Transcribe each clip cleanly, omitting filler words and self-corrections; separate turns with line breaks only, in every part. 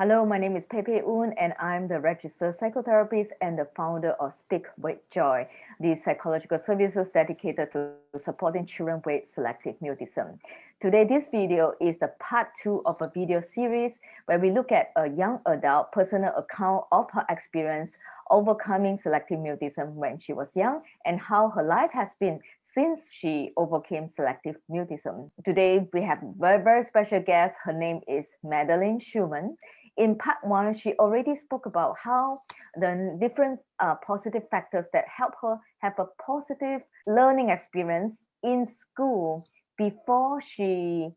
Hello, my name is Phei Phei and I'm the registered psychotherapist and the founder of Speak with Joy, the psychological services dedicated to supporting children with selective mutism. Today, this video is the part 2 of a video series where we look at a young adult personal account of her experience overcoming selective mutism when she was young and how her life has been since she overcame selective mutism. Today, we have a very, very special guest. Her name is Madeleine Schumann. In part 1, she already spoke about how the different positive factors that help her have a positive learning experience in school before she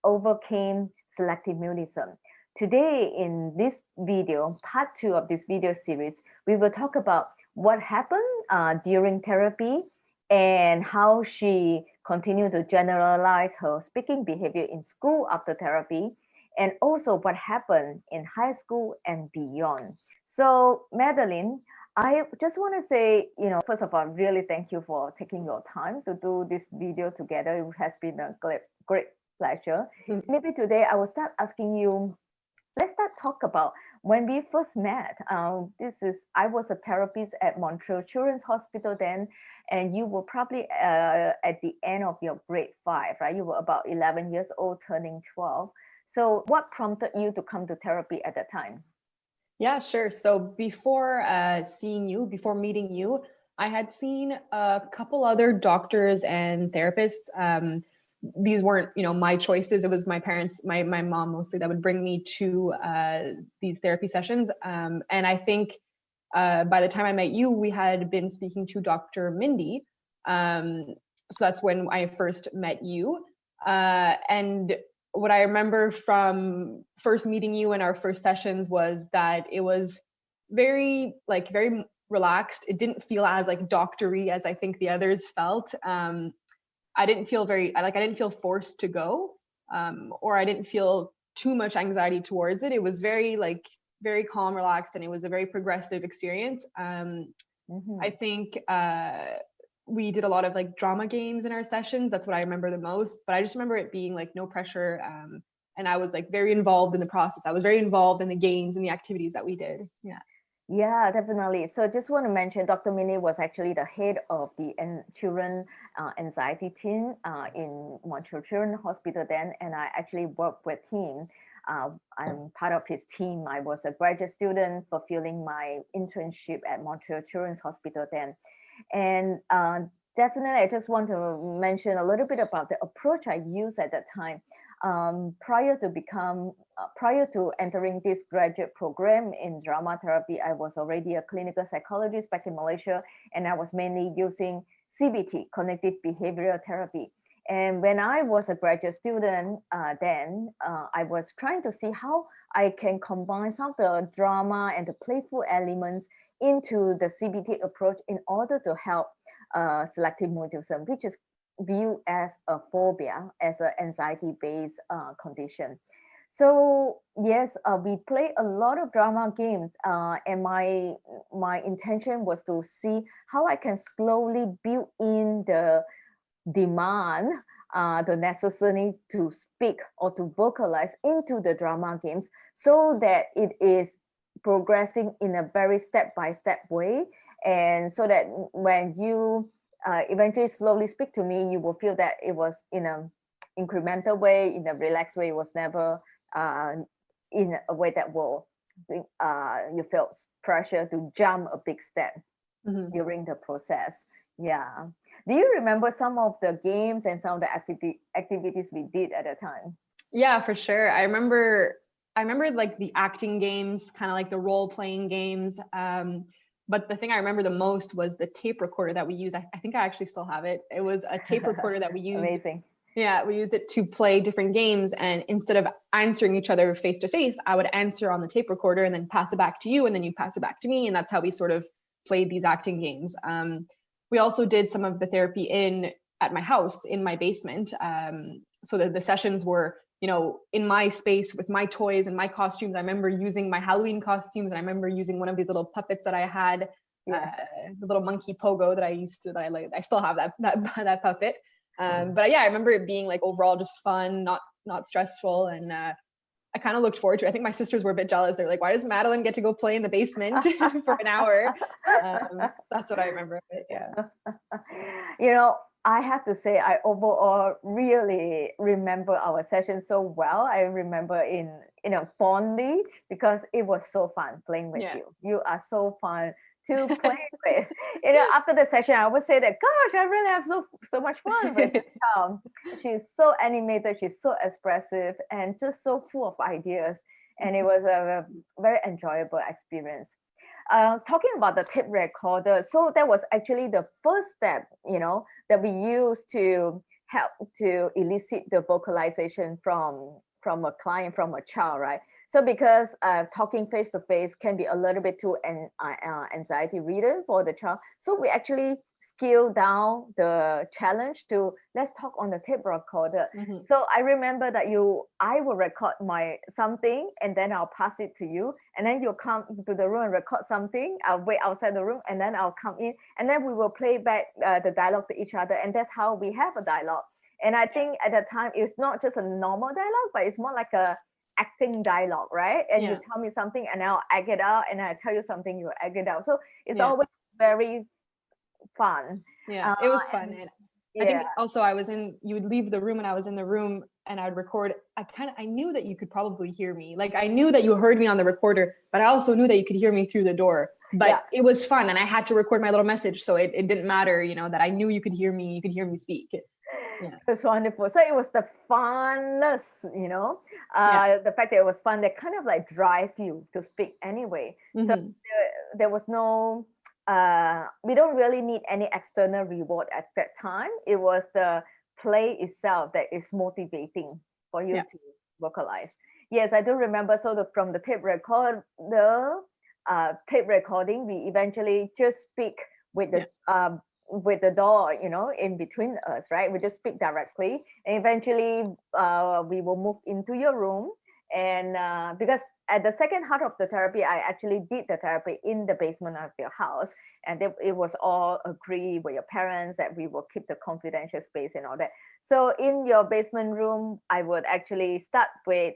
overcame selective mutism. Today, in this video, part 2 of this video series, we will talk about what happened during therapy and how she continued to generalize her speaking behavior in school after therapy, and also what happened in high school and beyond. So, Madeleine, I just want to say, first of all, really thank you for taking your time to do this video together. It has been a great pleasure. Maybe today I will start asking you, let's start talk about when we first met. I was a therapist at Montreal Children's Hospital then, and you were probably at the end of your grade 5, right? You were about 11 years old, turning 12. So what prompted you to come to therapy at that time?
Yeah, sure. So before before meeting you, I had seen a couple other doctors and therapists. These weren't, my choices. It was my parents, my mom mostly, that would bring me to these therapy sessions. And I think by the time I met you, we had been speaking to Dr. Mindy. So that's when I first met you. And what I remember from first meeting you in our first sessions was that it was very relaxed. It didn't feel as doctory as I think the others felt. I didn't feel I didn't feel forced to go, or I didn't feel too much anxiety towards it. It was very calm, relaxed, and it was a very progressive experience. I think we did a lot of drama games in our sessions. That's what I remember the most, but I just remember it being no pressure. And I was very involved in the process. I was very involved in the games and the activities that we did.
Yeah, definitely. So just want to mention Dr. Minnie was actually the head of the children anxiety team in Montreal Children's Hospital then, and I actually worked with him. I'm part of his team. I was a graduate student fulfilling my internship at Montreal Children's Hospital then. And definitely, I just want to mention a little bit about the approach I used at that time. Prior to entering this graduate program in drama therapy, I was already a clinical psychologist back in Malaysia, and I was mainly using CBT, cognitive behavioral therapy. And when I was a graduate student, I was trying to see how I can combine some of the drama and the playful elements into the CBT approach in order to help selective mutism, which is viewed as a phobia, as an anxiety-based condition. So yes, we play a lot of drama games, and my intention was to see how I can slowly build in the demand, the necessity to speak or to vocalize into the drama games, so that it is progressing in a very step-by-step way, and so that when you eventually slowly speak to me, you will feel that it was in an incremental way, in a relaxed way. It was never in a way that will you felt pressure to jump a big step during the process. Yeah. Do you remember some of the games and some of the activities we did at the time?
Yeah, for sure. I remember the acting games, kind of like the role playing games. But the thing I remember the most was the tape recorder that we used. I think I actually still have it. It was a tape recorder that we used.
Amazing.
Yeah, we used it to play different games. And instead of answering each other face to face, I would answer on the tape recorder and then pass it back to you. And then you pass it back to me. And that's how we sort of played these acting games. We also did some of the therapy at my house in my basement. So that the sessions were, in my space with my toys and my costumes. I remember using my Halloween costumes, and I remember using one of these little puppets that I had, the little monkey Pogo that I still have that puppet. But yeah, I remember it being overall just fun, not stressful. And I kind of looked forward to it. I think my sisters were a bit jealous. They're like, why does Madeleine get to go play in the basement for an hour? That's what I remember of it. Yeah.
You know, I have to say, I overall really remember our session so well. I remember fondly, because it was so fun playing with
Yeah.
you. You are so fun to play with. After the session, I would say that, gosh, I really have so much fun with this child. She's so animated, she's so expressive, and just so full of ideas. And it was a very enjoyable experience. Talking about the tape recorder, so that was actually the first step, that we used to help to elicit the vocalization from a client, from a child, right? So because talking face to face can be a little bit too anxiety ridden for the child, so we actually scale down the challenge to let's talk on the tape recorder.
Mm-hmm.
So I remember that I will record my something and then I'll pass it to you, and then you'll come to the room and record something. I'll wait outside the room and then I'll come in, and then we will play back the dialogue to each other, and that's how we have a dialogue. And I think at that time it's not just a normal dialogue, but it's more like a acting dialogue, right? And you tell me something and I'll act it out, and I tell you something, you act it out. So it's always very fun.
Yeah, it was fun. And I think also you would leave the room and I was in the room and I would record. I knew that you could probably hear me. Like I knew that you heard me on the recorder, but I also knew that you could hear me through the door. But it was fun, and I had to record my little message. So it didn't matter, that I knew you could hear me speak. Yeah.
It's wonderful. So it was the funness, the fact that it was fun that kind of like drive you to speak anyway. Mm-hmm. So there was no, we don't really need any external reward at that time. It was the play itself that is motivating for you to vocalize. Yes, I do remember. So from the tape recording, we eventually just speak with the door, in between us, right? We just speak directly, and eventually we will move into your room. And because at the second half of the therapy, I actually did the therapy in the basement of your house, and it was all agreed with your parents that we will keep the confidential space and all that. So in your basement room, I would actually start with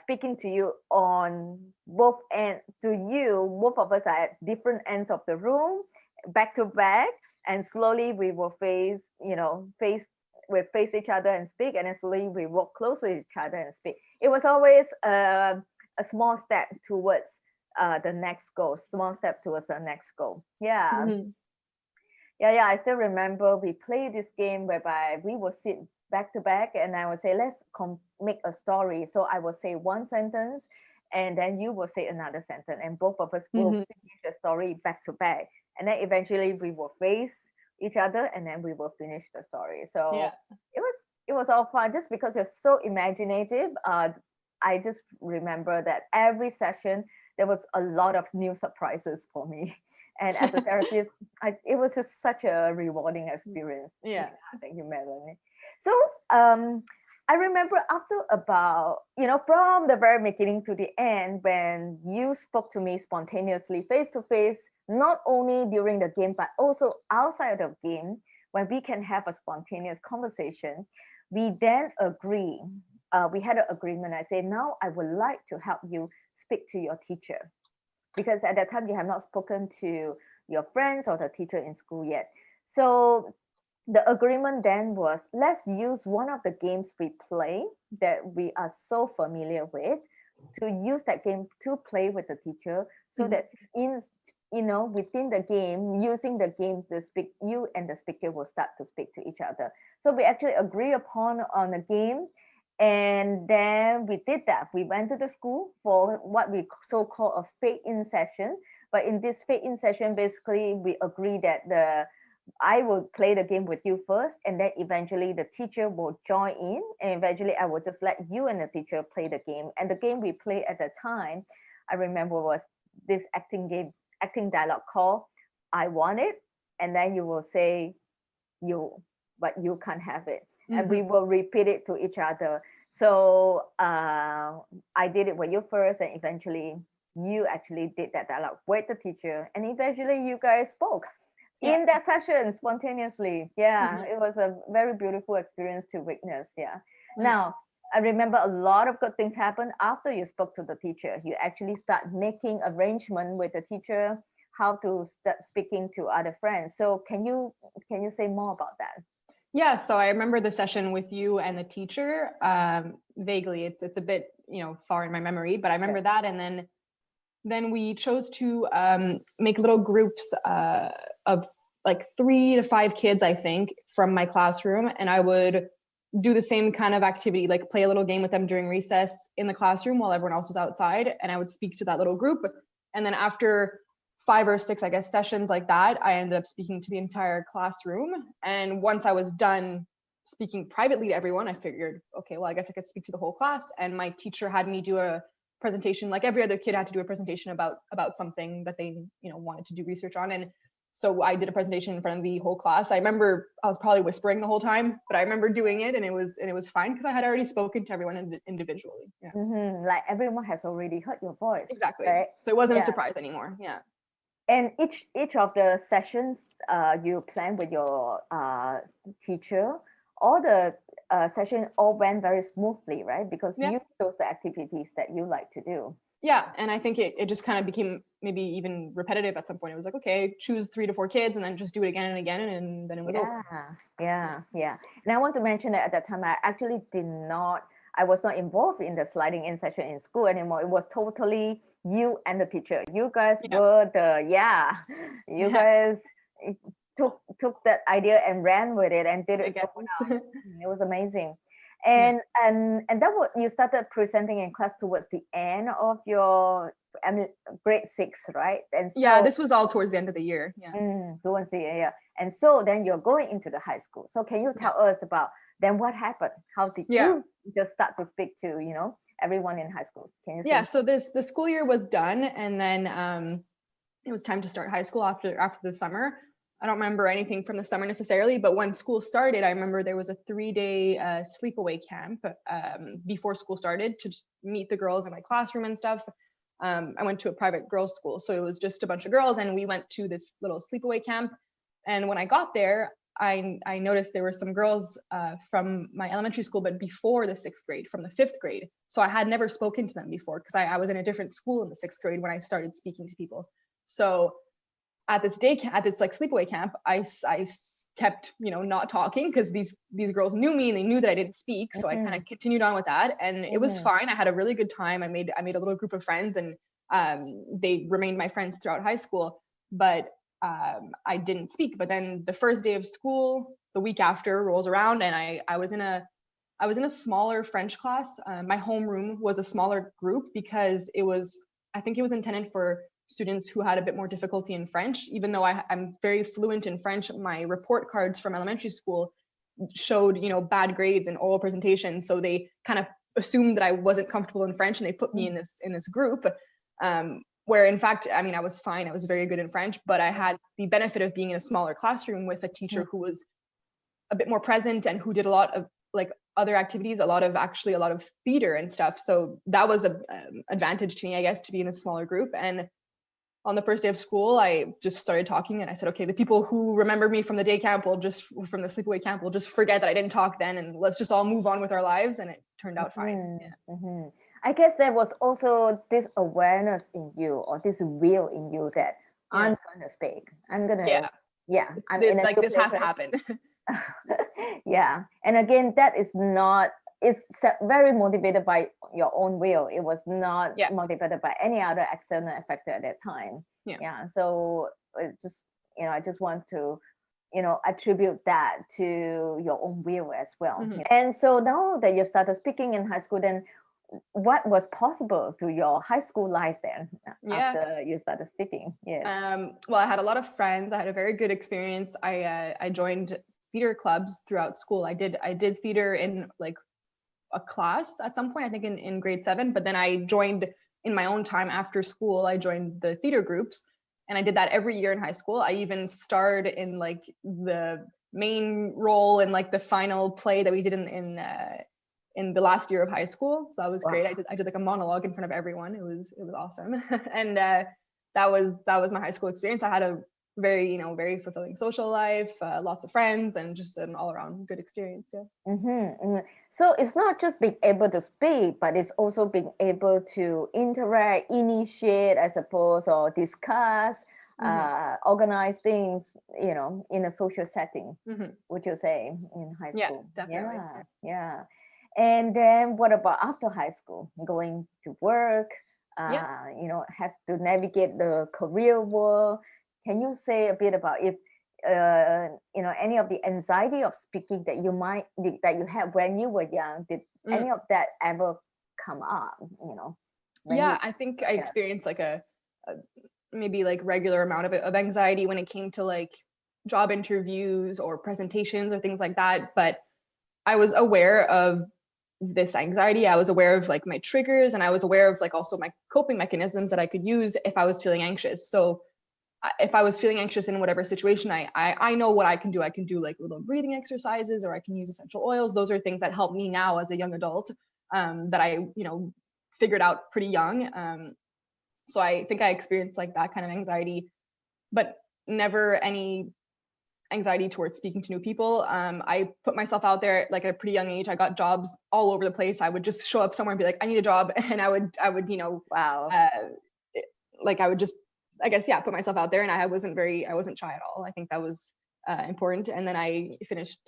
speaking to you on both ends. Both of us are at different ends of the room, back to back, and slowly we will face each other and speak, and then slowly we walk closer to each other and speak. It was always a small step towards the next goal. Yeah. Mm-hmm. Yeah. I still remember we played this game whereby we will sit back to back, and I would say, let's make a story. So I will say one sentence, and then you will say another sentence, and both of us will finish the story back to back. And then eventually we will face each other, and then we will finish the story. So it was all fun, just because you're so imaginative. I just remember that every session there was a lot of new surprises for me. And as a therapist, it was just such a rewarding experience.
Yeah.
Thank you, Madeleine. So I remember after about, from the very beginning to the end, when you spoke to me spontaneously, face to face, not only during the game, but also outside of the game, when we can have a spontaneous conversation, we then agree. We had an agreement. I say, now I would like to help you speak to your teacher, because at that time you have not spoken to your friends or the teacher in school yet. So the agreement then was, let's use one of the games we play that we are so familiar with, to use that game to play with the teacher, so that within the game, using the game to speak, you and the speaker will start to speak to each other. So we actually agree upon on a game, and then we did that. We went to the school for what we so-called a fade-in session. But in this fade-in session, basically we agree that I will play the game with you first, and then eventually the teacher will join in, and eventually I will just let you and the teacher play the game. And the game we played at the time, I remember, was this acting dialogue called I Want It, and then you will say but you can't have it. And we will repeat it to each other. So I did it with you first, and eventually you actually did that dialogue with the teacher, and eventually you guys spoke in that session spontaneously. It was a very beautiful experience to witness. Now I remember a lot of good things happened after you spoke to the teacher. You actually start making arrangement with the teacher how to start speaking to other friends. So can you say more about that?
Yeah, so I remember the session with you and the teacher. Vaguely, it's a bit, you know, far in my memory, but I remember that. And then we chose to make little groups of like 3 to 5 kids, I think, from my classroom, and I would do the same kind of activity, like play a little game with them during recess in the classroom while everyone else was outside, and I would speak to that little group. And then after 5 or 6, I guess, sessions like that, I ended up speaking to the entire classroom. And once I was done speaking privately to everyone, I figured, okay, well, I guess I could speak to the whole class. And my teacher had me do a presentation, like every other kid had to do a presentation about something that they, you know, wanted to do research on. And so I did a presentation in front of the whole class. I remember I was probably whispering the whole time, but I remember doing it, and it was fine because I had already spoken to everyone individually. Yeah.
Like everyone has already heard your voice.
Exactly.
Right?
So it wasn't a surprise anymore. Yeah.
And each of the sessions you plan with your teacher, all the session all went very smoothly, right? Because you chose the activities that you like to do.
Yeah, and I think it just kind of became maybe even repetitive at some point. It was like, okay, choose 3 to 4 kids and then just do it again and again, and then it was over.
Yeah. And I want to mention that at that time, I was not involved in the sliding in session in school anymore. It was totally you and the teacher. You guys were you guys took that idea and ran with it and did it so well. It was amazing. And that was, you started presenting in class towards the end of your grade 6, right? And
so, this was all towards the end of the year.
Towards the year. And so then you're going into the high school. So can you tell us about then what happened? How did you just start to speak to, you know, everyone in high school? Can you say?
So the school year was done, and then it was time to start high school after the summer. I don't remember anything from the summer necessarily, but when school started, I remember there was a 3-day sleepaway camp before school started to just meet the girls in my classroom and stuff. I went to a private girls' school, so it was just a bunch of girls, and we went to this little sleepaway camp. And when I got there, I noticed there were some girls from my elementary school, but before the 6th grade, from the 5th grade. So I had never spoken to them before because I was in a different school in the 6th grade when I started speaking to people. So at this like sleepaway camp, I kept, you know, not talking because these girls knew me and they knew that I didn't speak. So I kind of continued on with that, and it was fine. I had a really good time. I made a little group of friends, and they remained my friends throughout high school. But I didn't speak. But then the first day of school, the week after, rolls around, and I was in a smaller French class. My homeroom was a smaller group because I think it was intended for students who had a bit more difficulty in French. Even though I'm very fluent in French, my report cards from elementary school showed, you know, bad grades and oral presentations. So they kind of assumed that I wasn't comfortable in French, and they put me in this group. Where in fact, I mean, I was fine. I was very good in French, but I had the benefit of being in a smaller classroom with a teacher who was a bit more present and who did a lot of like other activities, a lot of theater and stuff. So that was an advantage to me, I guess, to be in a smaller group. And on the first day of school, I just started talking, and I said, okay, the people who remember me from the day camp from the sleepaway camp will just forget that I didn't talk then, and let's just all move on with our lives. And it turned out fine.
I guess there was also this awareness in you, or this will in you that I'm going to speak. I'm going to, I'm in a
like this has to happen.
And again, that is not, it's very motivated by your own will. It was not motivated by any other external factor at that time. So it just, you know, I just want to, you know, attribute that to your own will as well. And so now that you started speaking in high school, then what was possible to your high school life then after you started speaking?
Well, I had a lot of friends. I had a very good experience. I joined theater clubs throughout school. I did theater in like a class at some point, I think in grade 7, but then I joined in my own time after school. I joined the theater groups, and I did that every year in high school. I even starred in like the main role in like the final play that we did in the last year of high school. So that was great. I did like a monologue in front of everyone. It was awesome. And that was my high school experience. I had a very, very fulfilling social life, lots of friends, and just an all-around good experience. Yeah.
So it's not just being able to speak, but it's also being able to interact, initiate, I suppose, or discuss, organize things, in a social setting, would you say, in high
Yeah,
school?
definitely.
Yeah. And then what about after high school? Going to work,
Yeah.
have to navigate the career world. Can you say a bit about if any of the anxiety of speaking that you had when you were young? Did any of that ever come up?
Yeah, I think I experienced like a maybe like regular amount of anxiety when it came to like job interviews or presentations or things like that. But I was aware of this anxiety. I was aware of like my triggers, and I was aware of like also my coping mechanisms that I could use if I was feeling anxious. So if I was feeling anxious in whatever situation, I know what I can do. I can do like little breathing exercises, or I can use essential oils. Those are things that help me now as a young adult, that I figured out pretty young. So I think I experienced like that kind of anxiety, but never any anxiety towards speaking to new people. I put myself out there like at a pretty young age. I got jobs all over the place. I would just show up somewhere and be like, I need a job, and I would
wow,
like I would just, I guess, yeah, put myself out there, and I wasn't shy at all. I think that was important. And then I finished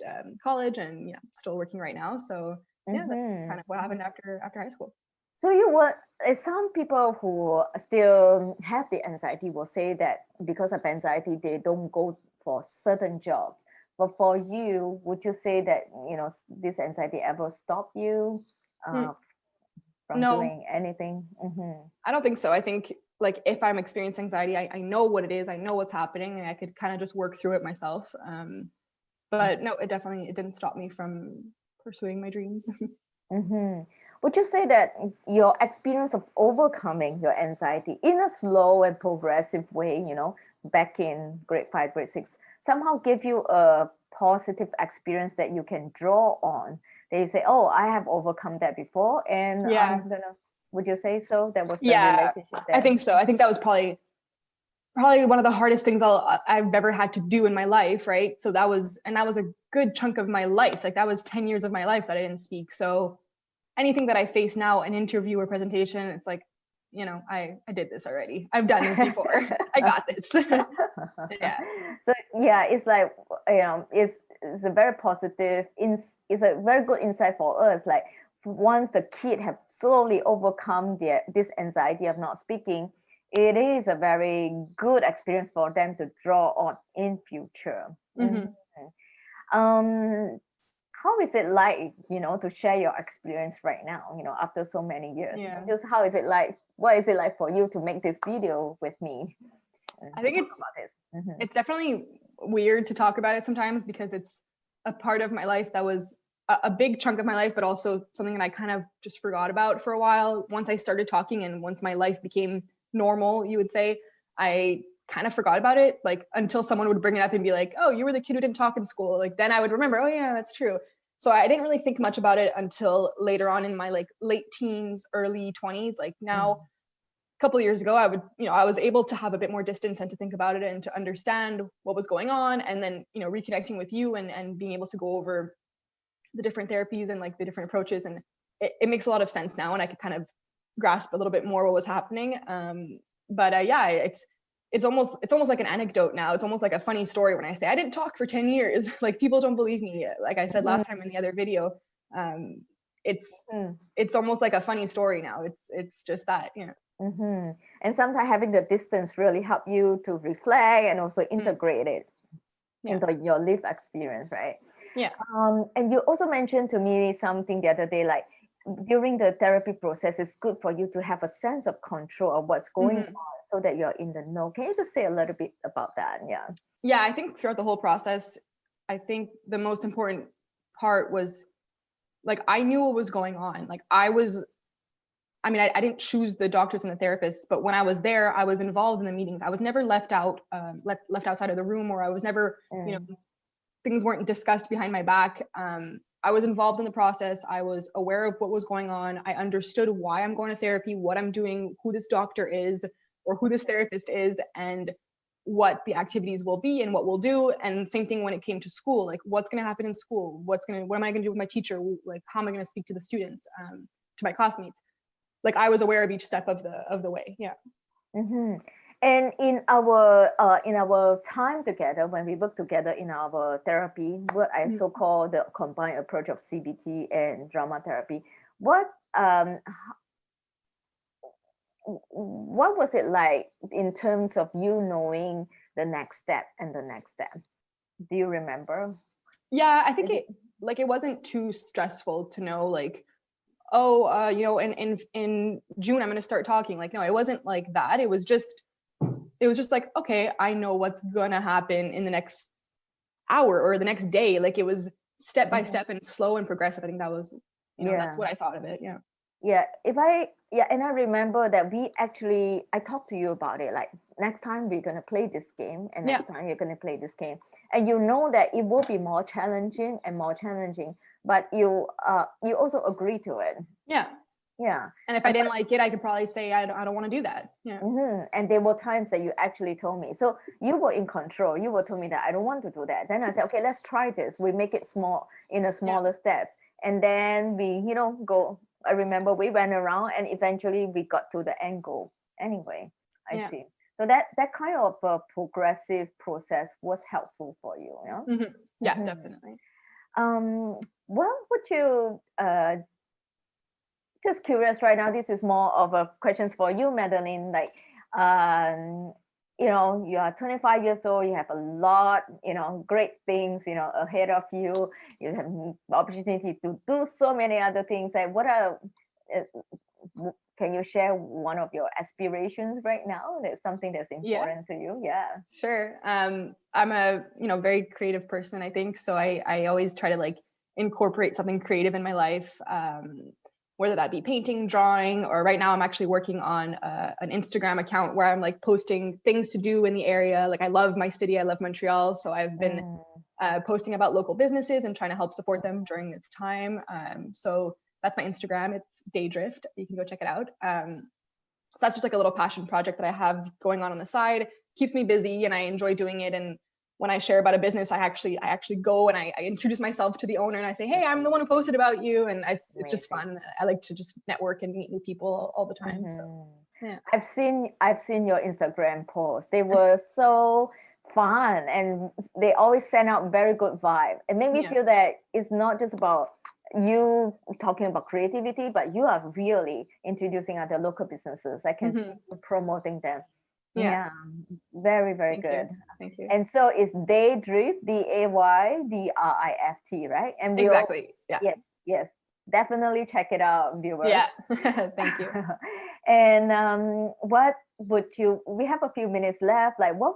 college, and still working right now. So yeah, that's kind of what happened after high school.
So some people who still have the anxiety will say that because of anxiety, they don't go for certain jobs. But for you, would you say that, this anxiety ever stopped you from
No,
doing anything?
I don't think so. I think like if I'm experiencing anxiety, I know what it is, I know what's happening, and I could kind of just work through it myself. But no, it didn't stop me from pursuing my dreams.
Would you say that your experience of overcoming your anxiety in a slow and progressive way, back in grade 5, grade 6, somehow gave you a positive experience that you can draw on? That you say, oh, I have overcome that before, and would you say so? That was the relationship there?
I think so. I think that was probably one of the hardest things I've ever had to do in my life, right? So that was a good chunk of my life. Like that was 10 years of my life that I didn't speak. So anything that I face now, an interview or presentation, it's like, I did this already. I've done this before. I got this. Yeah.
So it's like, it's a very positive, it's a very good insight for us. Like once the kid have slowly overcome this anxiety of not speaking, it is a very good experience for them to draw on in future. How is it like, to share your experience right now, after so many years?
Yeah.
Just how is it like? What is it like for you to make this video with me?
I think it's definitely weird to talk about it sometimes, because it's a part of my life that was a big chunk of my life, but also something that I kind of just forgot about for a while. Once I started talking and once my life became normal, you would say, I kind of forgot about it, like until someone would bring it up and be like, oh, you were the kid who didn't talk in school. Like then I would remember, oh yeah, that's true. So I didn't really think much about it until later on in my like late teens, early 20s. Like now, a couple of years ago, I was able to have a bit more distance and to think about it and to understand what was going on. And then, reconnecting with you and being able to go over the different therapies and like the different approaches. And it makes a lot of sense now. And I could kind of grasp a little bit more what was happening. But it's almost like an anecdote now. It's almost like a funny story when I say I didn't talk for 10 years. Like people don't believe me. Like I said last time in the other video, it's almost like a funny story now. It's just that,
And sometimes having the distance really help you to reflect and also integrate it into your lived experience, right?
Yeah.
And you also mentioned to me something the other day, like during the therapy process, it's good for you to have a sense of control of what's going on, so that you're in the know. Can you just say a little bit about that?
Yeah, I think throughout the whole process, I think the most important part was like I knew what was going on. Like I didn't choose the doctors and the therapists, but when I was there, I was involved in the meetings. I was never left left outside of the room, or I was never, things weren't discussed behind my back. I was involved in the process. I was aware of what was going on. I understood why I'm going to therapy, what I'm doing, who this doctor is, or who this therapist is. And what the activities will be and what we'll do. And same thing when it came to school, like what's going to happen in school, what am I going to do with my teacher, like how am I going to speak to the students, to my classmates. Like I was aware of each step of the way. Yeah.
Mm-hmm. And in our time together, when we work together in our therapy, what I so call the combined approach of CBT and drama therapy, what was it like in terms of you knowing the next step and the next step? Do you remember?
Yeah, I think it wasn't too stressful to know like, oh, in June I'm going to start talking. Like, no, it wasn't like that. It was just like, okay, I know what's going to happen in the next hour or the next day. Like it was step by step and slow and progressive. I think that was, that's what I thought of it. Yeah.
Yeah, and I remember that I talked to you about it, like next time we're going to play this game and next time you're going to play this game. And you know that it will be more challenging, but you also agree to it.
Yeah.
Yeah.
And if I didn't like it, I could probably say, I don't want to do that. Yeah.
And there were times that you actually told me. So you were in control. You were told me that I don't want to do that. Then I said, okay, let's try this. We make it small in a smaller steps. And then we, go. I remember we went around and eventually we got to the end goal. Anyway, I see. So that kind of a progressive process was helpful for you.
Yeah, definitely.
What would you just curious right now, this is more of a questions for you, Madeleine, like you are 25 years old, you have a lot, great things, ahead of you. You have the opportunity to do so many other things. Like can you share one of your aspirations right now? That's something that's important to you. Yeah.
Sure. I'm a, very creative person, I think. So I always try to like incorporate something creative in my life. Whether that be painting, drawing, or right now I'm actually working on an Instagram account where I'm like posting things to do in the area. Like I love my city, I love Montreal. So I've been posting about local businesses and trying to help support them during this time. So that's my Instagram, it's Daydrift. You can go check it out. So that's just like a little passion project that I have going on the side. Keeps me busy and I enjoy doing it. And when I share about a business, I actually go and I introduce myself to the owner and I say, hey, I'm the one who posted about you. And it's just fun. I like to just network and meet new people all the time. So yeah.
I've seen your Instagram posts. They were so fun and they always send out very good vibe. It made me feel that it's not just about you talking about creativity, but you are really introducing other local businesses. I can see you promoting them. Yeah. Very, very good.
Thank you.
And so it's Daydrift, DAYDRIFT, right? And
exactly.
Yes. Definitely check it out, viewers.
Yeah. Thank you.
And we have a few minutes left. Like what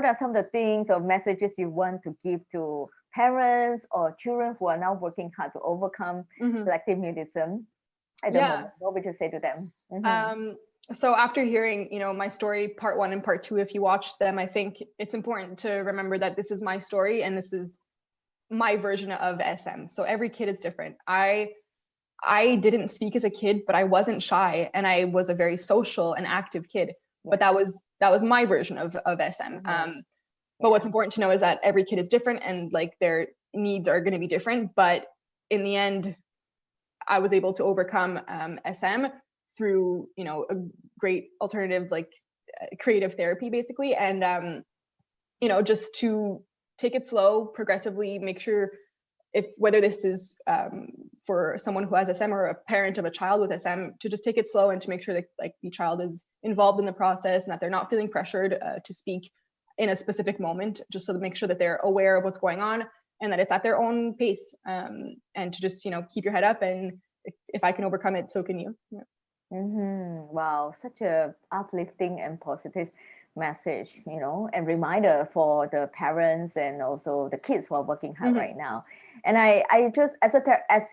are some of the things or messages you want to give to parents or children who are now working hard to overcome selective mutism? I don't know. What would you say to them?
So after hearing, my story, part 1 and part 2, if you watched them, I think it's important to remember that this is my story and this is my version of SM. So every kid is different. I didn't speak as a kid, but I wasn't shy and I was a very social and active kid. But that was my version of SM. But what's important to know is that every kid is different and like their needs are going to be different. But in the end, I was able to overcome SM through, a great alternative, like creative therapy, basically. And, just to take it slow, progressively, make sure whether this is for someone who has SM or a parent of a child with SM, to just take it slow and to make sure that like the child is involved in the process and that they're not feeling pressured to speak in a specific moment, just so to make sure that they're aware of what's going on and that it's at their own pace, and to just, keep your head up. And if I can overcome it, so can you. Yeah.
Wow, such a uplifting and positive message, and reminder for the parents and also the kids who are working hard right now. And I just, as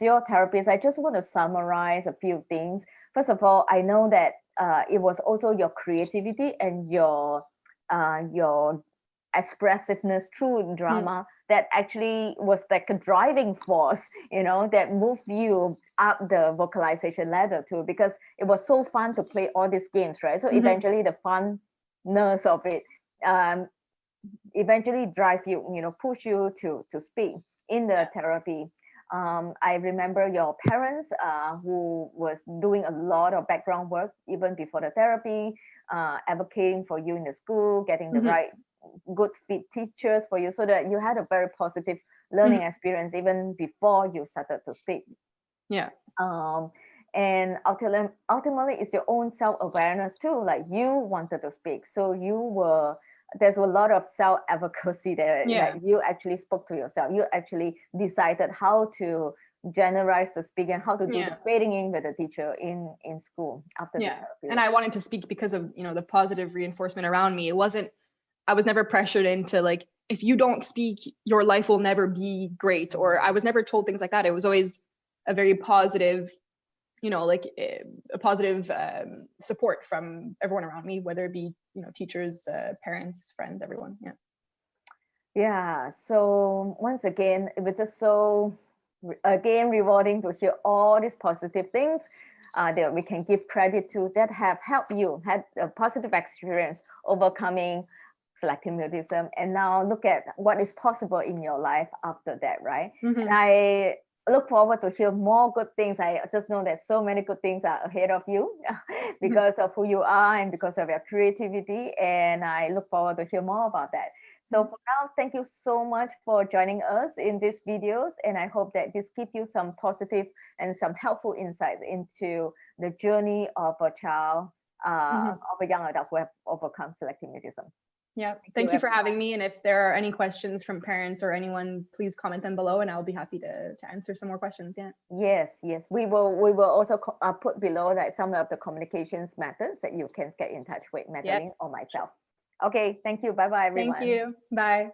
your therapist, I just want to summarize a few things. First of all, I know that it was also your creativity and your expressiveness through drama that actually was like a driving force, that moved you up the vocalization ladder too, because it was so fun to play all these games, right? So eventually the fun nerves of it um, eventually drive you, push you to speak in the therapy. I remember your parents who was doing a lot of background work even before the therapy, advocating for you in the school, getting the right good fit teachers for you, so that you had a very positive learning experience even before you started to speak.
Yeah.
And ultimately it's your own self-awareness too, like you wanted to speak, so there's a lot of self-advocacy there.
Yeah.
Like you actually spoke to yourself, you actually decided how to generalize the speaking and how to do the fading in with the teacher in school after the therapy.
And I wanted to speak because of the positive reinforcement around me. I was never pressured into like, if you don't speak, your life will never be great, or I was never told things like that. It was always a very positive, like a positive support from everyone around me, whether it be teachers, parents, friends, everyone.
Yeah, so once again, it was just so rewarding to hear all these positive things that we can give credit to, that have helped you, had a positive experience overcoming selective mutism, and now look at what is possible in your life after that, right? And I look forward to hear more good things. I just know that so many good things are ahead of you because of who you are and because of your creativity, and I look forward to hear more about that. So for now, thank you so much for joining us in these videos, and I hope that this gives you some positive and some helpful insights into the journey of a child, of a young adult who have overcome selective mutism.
Yeah, thank you for having me. And if there are any questions from parents or anyone, please comment them below, and I'll be happy to answer some more questions.
Yes, we will also put below that some of the communications methods that you can get in touch with Madeleine or myself. Okay, thank you. Bye bye, everyone.
Thank you. Bye.